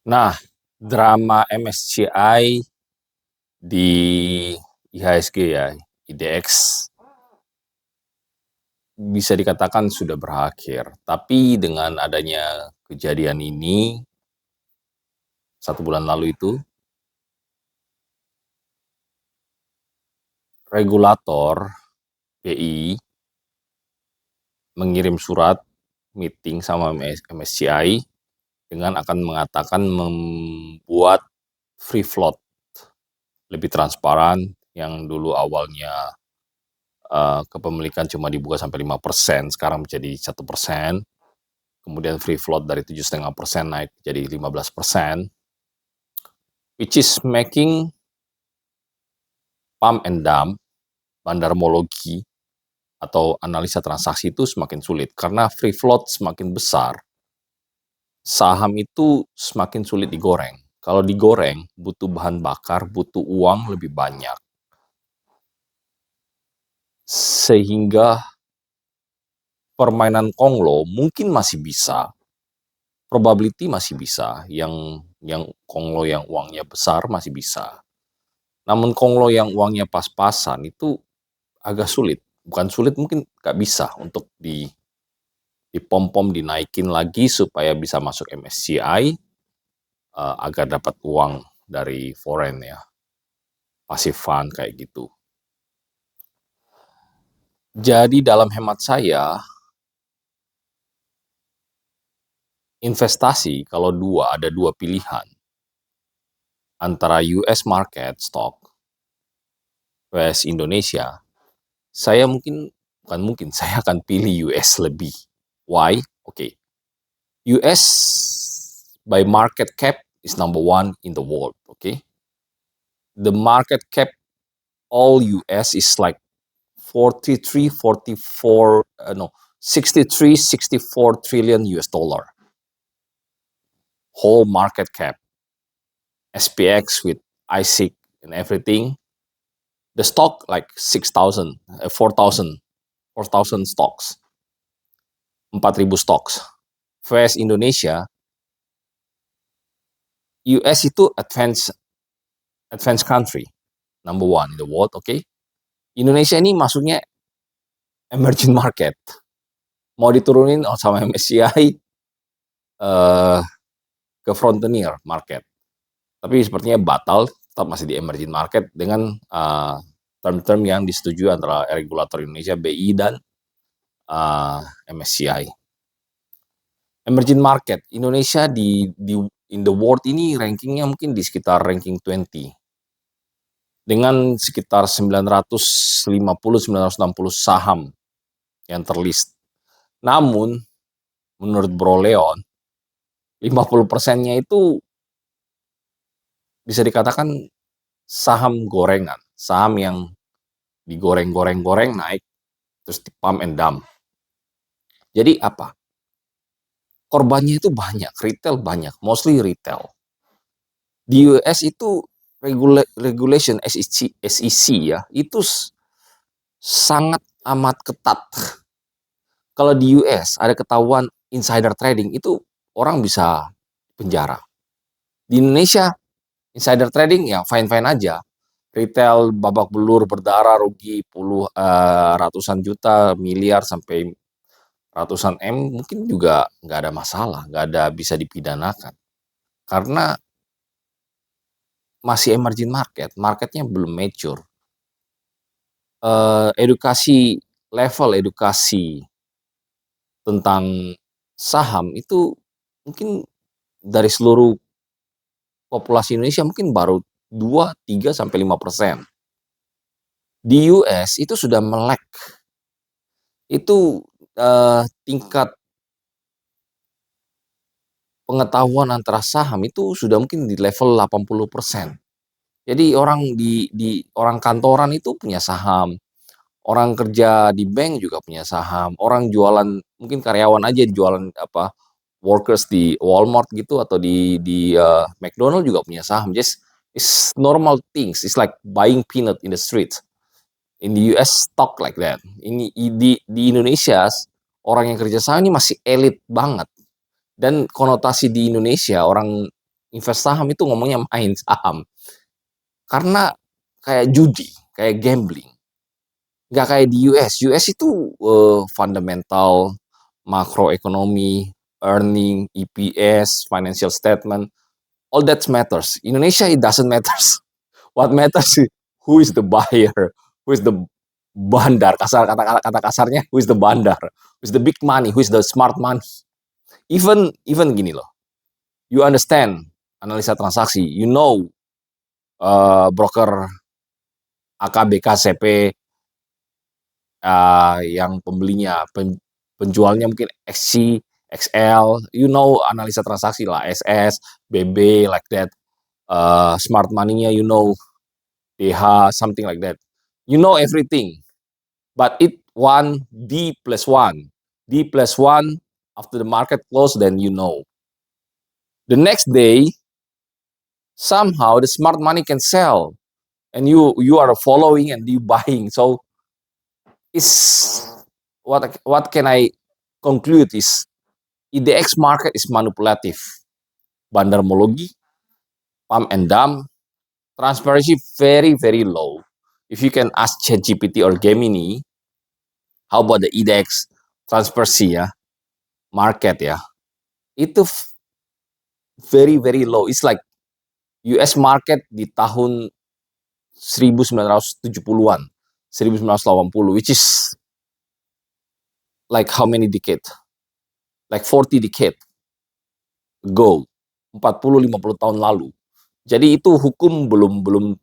Nah, drama MSCI di IHSG ya, IDX bisa dikatakan sudah berakhir. Tapi dengan adanya kejadian ini, 1 bulan lalu itu, regulator BI mengirim surat meeting sama MSCI dengan akan mengatakan membuat free float lebih transparan yang dulu awalnya kepemilikan cuma dibuka sampai 5%, sekarang menjadi 1%. Kemudian free float dari 7,5% naik jadi 15%, which is making pump and dump, bandarmologi, atau analisa transaksi itu semakin sulit. Karena free float semakin besar, saham itu semakin sulit digoreng. Kalau digoreng, butuh bahan bakar, butuh uang lebih banyak. Sehingga permainan konglo mungkin masih bisa, probability masih bisa, yang konglo yang uangnya besar masih bisa. Namun konglo yang uangnya pas-pasan itu agak sulit. Bukan sulit, mungkin nggak bisa untuk dipom-pom, dinaikin lagi supaya bisa masuk MSCI agar dapat uang dari foreign ya, passive fund kayak gitu. Jadi dalam hemat saya, investasi kalau ada dua pilihan antara US market stock vs Indonesia, saya bukan mungkin, saya akan pilih US lebih. Why? Oke. US by market cap is number one in the world, okay? The market cap all US is like 43, 44, no, 63, 64 trillion US dollar. Whole market cap. SPX with ISIC and everything. The stock like 6,000, 4,000 stocks. 4,000 stocks. Versus Indonesia, US itu advanced country, number one in the world, okay? Indonesia ini masuknya emerging market, mau diturunin sama MSCI ke frontier market, tapi sepertinya batal, tetap masih di emerging market dengan term-term yang disetujui antara regulator Indonesia, BI dan MSCI. Emerging market Indonesia di in the world ini rankingnya mungkin di sekitar ranking 20 dengan sekitar 950-960 saham yang terlist. Namun menurut Bro Leon, 50%-nya itu bisa dikatakan saham gorengan, saham yang digoreng-goreng naik terus di pump and dump. Jadi apa? Korbannya itu banyak, retail banyak, mostly retail. Di US itu regulation SEC ya, itu sangat amat ketat. Kalau di US ada ketahuan insider trading, itu orang bisa penjara. Di Indonesia insider trading ya fine-fine aja. Retail babak belur, berdarah, rugi ratusan juta, miliar sampai ratusan M mungkin juga nggak ada masalah, nggak ada bisa dipidanakan. Karena masih emerging market, marketnya belum mature. Level edukasi tentang saham itu mungkin dari seluruh populasi Indonesia mungkin baru 2, 3, sampai 5%. Di US itu sudah melek. Itu tingkat pengetahuan antara saham itu sudah mungkin di level 80%. Jadi orang kantoran itu punya saham, orang kerja di bank juga punya saham, orang jualan mungkin karyawan aja jualan workers di Walmart gitu atau di McDonald juga punya saham. Just it's normal things. It's like buying peanut in the street. In the US stock like that. Ini di Indonesia orang yang kerja saham ini masih elit banget. Dan konotasi di Indonesia orang invest saham itu ngomongnya main saham. Karena kayak judi, kayak gambling. Nggak kayak di US. US itu fundamental, makroekonomi, earning, EPS, financial statement, all that matters. Indonesia it doesn't matters. What matters is who is the buyer, who is the bandar, kata kasarnya, who is the bandar, who is the big money, who is the smart money. Even gini loh, you understand analisa transaksi, you know broker AKB, KCP, yang pembelinya, penjualnya mungkin XC, XL, you know analisa transaksi lah, SS, BB, like that. Smart money-nya, you know, DH, something like that. You know everything, but it one D plus one, D plus one after the market close, then you know. The next day, somehow the smart money can sell, and you are following and you buying. So is what can I conclude is IDX market is manipulative, bandarmologi, pump and dump, transparency very low. If you can ask ChatGPT or Gemini, how about the IDX transparency ya, market ya, itu very low. It's like US market di tahun 1970-an, 1980, which is like how many decade? Like 40 decade ago, 40-50 tahun lalu. Jadi itu hukum belum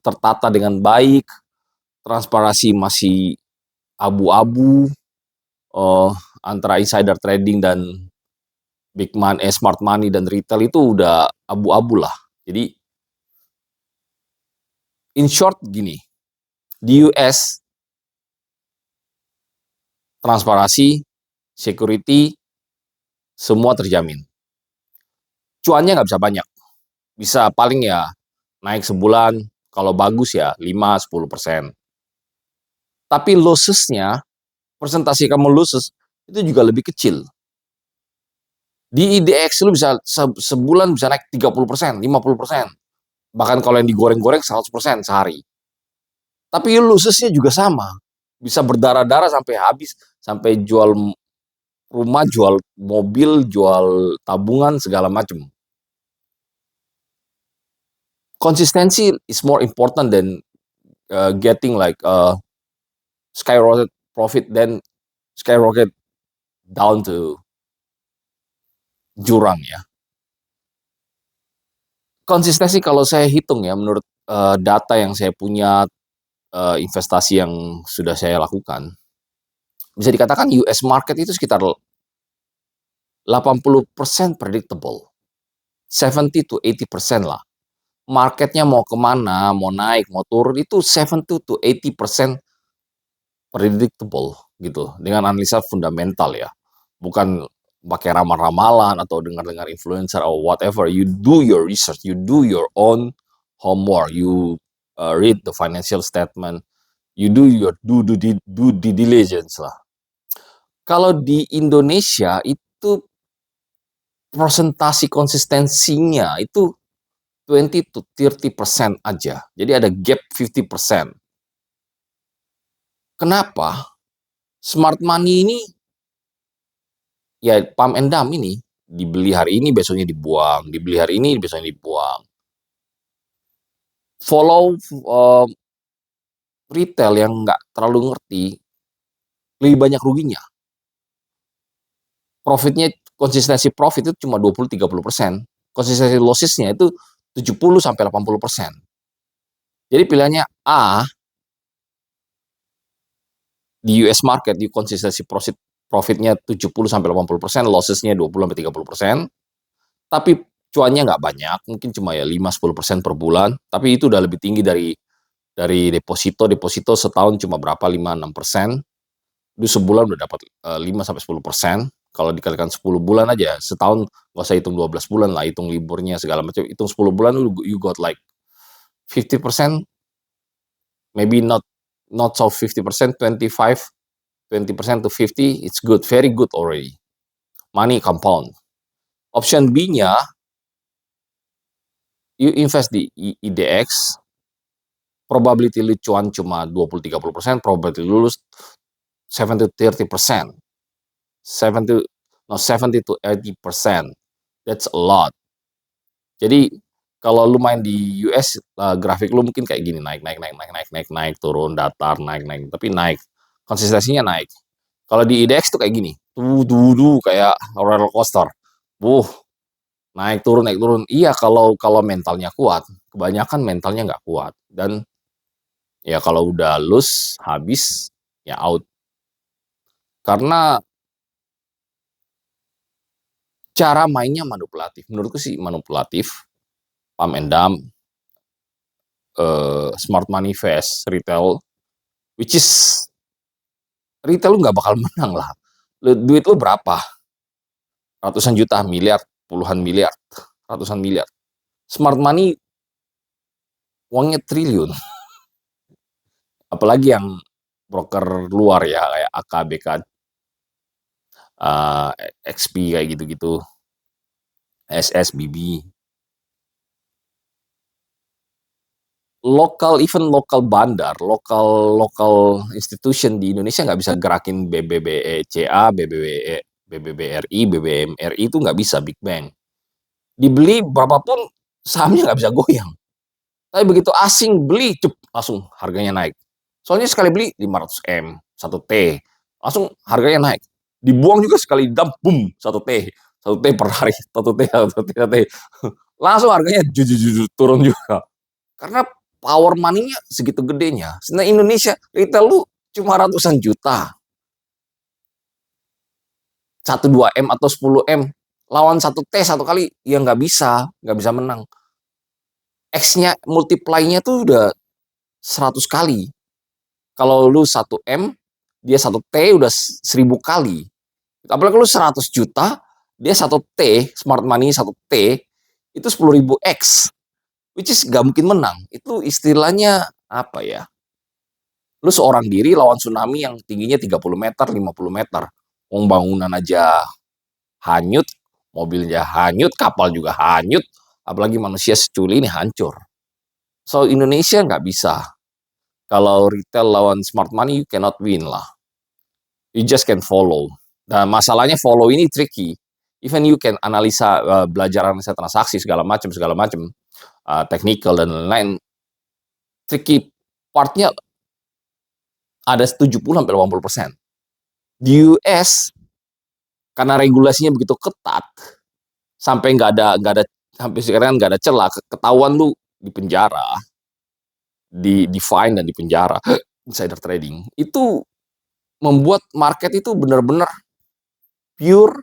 tertata dengan baik, transparansi masih abu-abu, antara insider trading dan big money, smart money dan retail itu udah abu-abu lah. Jadi in short gini, di US transparansi, security, semua terjamin. Cuannya nggak bisa banyak, bisa paling ya naik sebulan, kalau bagus ya 5-10%. Tapi losses-nya, persentase kamu losses itu juga lebih kecil. Di IDX lu bisa sebulan bisa naik 30%, 50%. Bahkan kalau yang digoreng-goreng 100% sehari. Tapi losses-nya juga sama. Bisa berdarah-darah sampai habis, sampai jual rumah, jual mobil, jual tabungan, segala macam. Consistency is more important than getting like skyrocket profit then skyrocket down to jurang ya. Konsistensi kalau saya hitung ya, menurut data yang saya punya, investasi yang sudah saya lakukan, bisa dikatakan US market itu sekitar 80% predictable, 70-80% lah. Marketnya mau kemana, mau naik, mau turun, itu 70-80% predictable gitu, dengan analisa fundamental ya. Bukan pakai ramalan atau dengar-dengar influencer or whatever. You do your research, you do your own homework, you read the financial statement, you do your due diligence lah. Kalau di Indonesia itu persentase konsistensinya itu 20-30% aja. Jadi ada gap 50%. Kenapa? Smart money ini ya pump and dump ini, dibeli hari ini besoknya dibuang, dibeli hari ini besoknya dibuang. Follow retail yang nggak terlalu ngerti, lebih banyak ruginya. Profitnya, konsistensi profit itu cuma 20-30%. Konsistensi lossesnya itu 70-80%. Jadi pilihannya A, di US market di konsistensi profitnya 70-80%, lossesnya 20-30%, tapi cuannya nggak banyak, mungkin cuma ya 5-10% per bulan, tapi itu udah lebih tinggi dari deposito setahun cuma berapa, 5-6%, itu sebulan udah dapat 5-10%, kalau dikalikan 10 bulan aja, setahun nggak usah hitung 12 bulan lah, hitung liburnya segala macam, hitung 10 bulan you got like 50%, maybe not so 50%, 20% to 50, it's good, very good already. Money compound. Option B-nya, You invest di IDX, probability lu cuan cuma 20-30%, probability lu lulus 70-30%. 70 no 70-80%. That's a lot. Jadi kalau lu main di US, grafik lu mungkin kayak gini, naik, turun, datar, naik, tapi naik. Konsistensinya naik. Kalau di IDX tuh kayak gini, kayak roller coaster. Naik turun. Iya, kalau mentalnya kuat. Kebanyakan mentalnya nggak kuat. Dan ya kalau udah lose, habis, ya out. Karena cara mainnya manipulatif. Menurutku sih manipulatif, pump and dump, smart money fast, retail, which is retail lu nggak bakal menang lah. Duit lu berapa? Ratusan juta, miliar, puluhan miliar, ratusan miliar. Smart money uangnya triliun. Apalagi yang broker luar ya, kayak AKBK, XP kayak gitu-gitu, SSBB. Even lokal bandar, lokal institution di Indonesia nggak bisa gerakin BBBCA, BBBRI, BBMRI itu nggak bisa Big Bang. Dibeli berapapun sahamnya nggak bisa goyang. Tapi begitu asing beli, langsung harganya naik. Soalnya sekali beli 500M, 1T, langsung harganya naik. Dibuang juga sekali dump, boom, 1T per hari, 1T. Langsung harganya turun juga. Karena power money-nya segitu gedenya. Nah Indonesia, retail lu cuma ratusan juta. 1-2M atau 10M. Lawan 1T satu kali, ya nggak bisa menang. X-nya, multiply-nya tuh udah 100 kali. Kalau lu 1M, dia 1T udah 1000 kali. Apalagi lu 100 juta, dia 1T, smart money 1T, itu 10.000 X. Which is gak mungkin menang. Itu istilahnya apa ya? Lu seorang diri lawan tsunami yang tingginya 30 meter, 50 meter. Bangunan aja hanyut, mobilnya hanyut, kapal juga hanyut, apalagi manusia seculi ini hancur. So Indonesia nggak bisa. Kalau retail lawan smart money, you cannot win lah. You just can follow. Dan masalahnya follow ini tricky. Even you can analisa, belajar analisa transaksi segala macam, technical dan lain-lain. Tricky partnya ada 70-80%. Di US karena regulasinya begitu ketat, sampai sampai sekarang nggak ada celah, ketahuan lu di penjara, di fine dan di penjara. Insider trading itu membuat market itu benar-benar pure,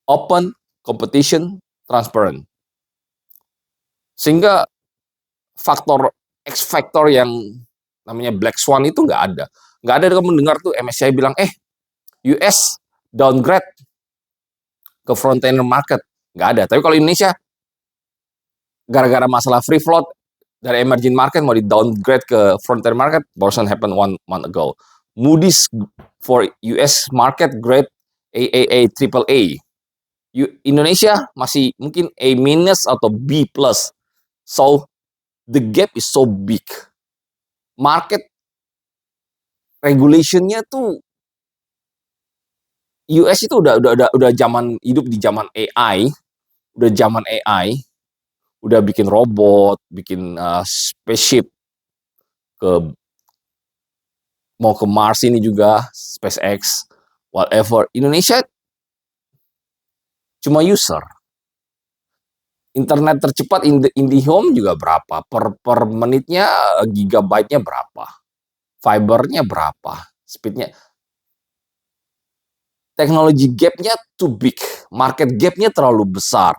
open, competition, transparent. Sehingga X factor yang namanya black swan itu nggak ada. Nggak ada kamu mendengar tuh MSCI bilang, US downgrade ke frontier market. Nggak ada. Tapi kalau Indonesia, gara-gara masalah free float, dari emerging market mau di downgrade ke frontier market, barusan happen 1 month ago. Moody's for US market grade AAA, triple A. Indonesia masih mungkin A minus atau B plus. So, the gap is so big. Market regulation-nya tuh US itu udah zaman hidup di zaman AI, udah bikin robot, bikin spaceship mau ke Mars ini juga, SpaceX, whatever. Indonesia cuma user. Internet tercepat IndiHome juga berapa? Per menitnya, gigabyte-nya berapa? Fibernya berapa? Speednya. Teknologi gap-nya too big. Market gap-nya terlalu besar.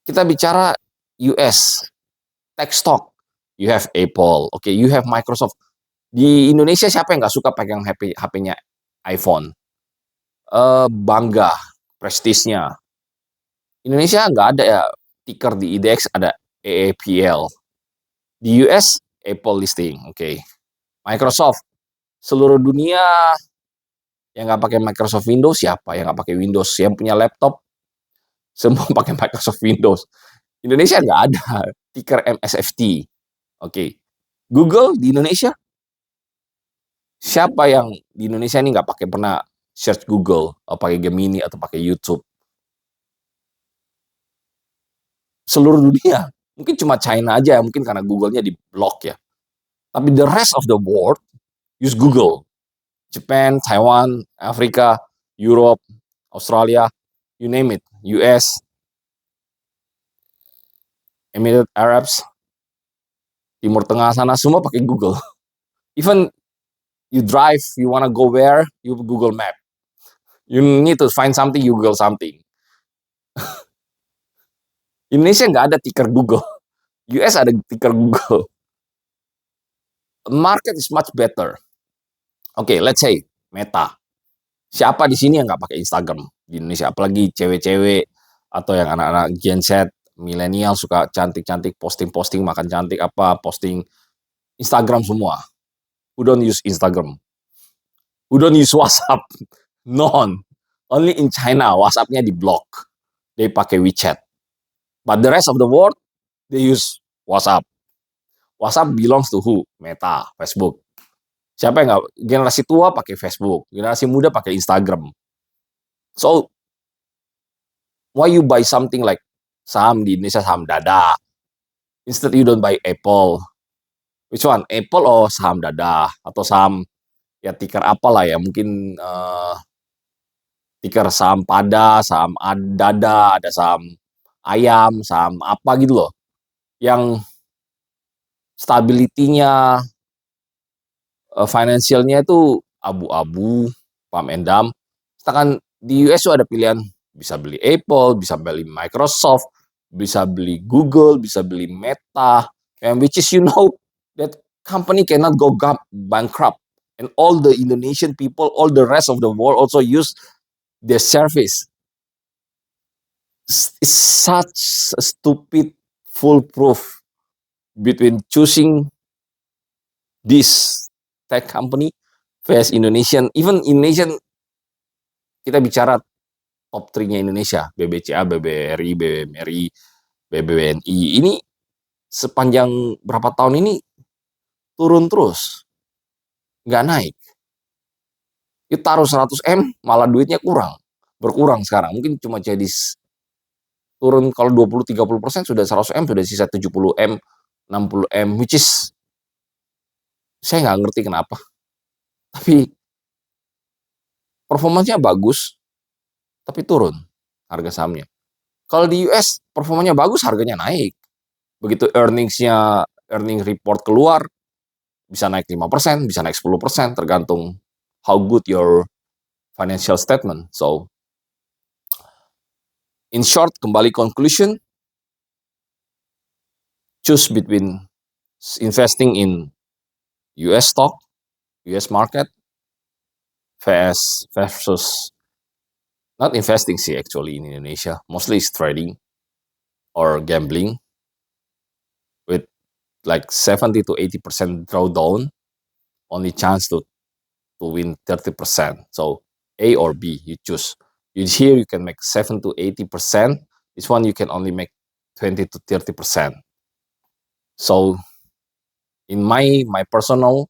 Kita bicara US, tech stock. You have Apple, okay, you have Microsoft. Di Indonesia siapa yang nggak suka pegang HP-nya iPhone? Bangga, prestisnya. Indonesia nggak ada ya ticker di IDX, ada AAPL. Di US, Apple listing, okay. Microsoft, seluruh dunia yang nggak pakai Microsoft Windows siapa? Yang nggak pakai Windows, yang punya laptop semua pakai Microsoft Windows. Indonesia nggak ada ticker MSFT. Oke. Google di Indonesia, siapa yang di Indonesia ini nggak pakai pernah search Google, atau pakai Gemini atau pakai YouTube? Seluruh dunia. Mungkin cuma China aja, mungkin karena Google-nya di blok ya. Tapi the rest of the world use Google. Japan, Taiwan, Afrika, Europe, Australia, you name it, US, Emirates Arabs, Timur Tengah sana semua pakai Google. Even you drive, you wanna go where, you Google Map. You need to find something, you Google something. Indonesia nggak ada ticker Google. US ada ticker Google. Market is much better. Oke, let's say Meta. Siapa di sini yang nggak pakai Instagram di Indonesia? Apalagi cewek-cewek atau yang anak-anak Gen Z, milenial suka cantik-cantik, posting-posting makan cantik apa, posting Instagram semua. Who don't use Instagram? Who don't use WhatsApp? None. Only in China, WhatsApp-nya di block. They pakai WeChat. But the rest of the world, they use WhatsApp. WhatsApp belongs to who? Meta, Facebook. Siapa yang nggak? Generasi tua pakai Facebook, generasi muda pakai Instagram. So, why you buy something like saham di Indonesia, saham Dada? Instead you don't buy Apple. Which one? Apple or saham Dada? Atau saham, ya ticker apalah ya, mungkin ticker saham Pada, saham Dada, ada saham Ayam, saham apa gitu loh. Yang stability-nya, financial-nya itu abu-abu, pump and dump. Sedangkan di US tuh ada pilihan, bisa beli Apple, bisa beli Microsoft, bisa beli Google, bisa beli Meta, and which is that company cannot go bankrupt. And all the Indonesian people, all the rest of the world also use their service. It's such a stupid foolproof between choosing this tech company versus Indonesian. Even Indonesian, kita bicara top 3-nya Indonesia, BBCA, BBRI, BBMRI, BBWNI. Ini sepanjang berapa tahun ini turun terus, nggak naik. You taruh 100M, malah duitnya berkurang sekarang. Mungkin cuma jadi turun, kalau 20-30% sudah 100M, sudah sisa 70M, 60M, which is, saya nggak ngerti kenapa. Tapi performanya bagus, tapi turun harga sahamnya. Kalau di US, performanya bagus, harganya naik. Begitu earning report keluar, bisa naik 5%, bisa naik 10%, tergantung how good your financial statement. So, in short, kembali conclusion, choose between investing in US stock, US market, versus not investing sih actually in Indonesia, mostly is trading or gambling with like 70 to 80% drawdown, only chance to win 30%. So A or B, you choose. Here you can make 7 to 80%. This one you can only make 20 to 30%. So in my personal,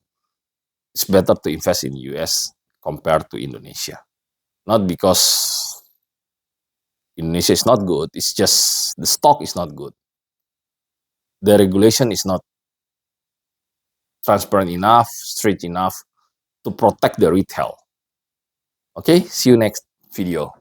it's better to invest in US compared to Indonesia. Not because Indonesia is not good, it's just the stock is not good. The regulation is not transparent enough, straight enough to protect the retail. Okay, see you next video.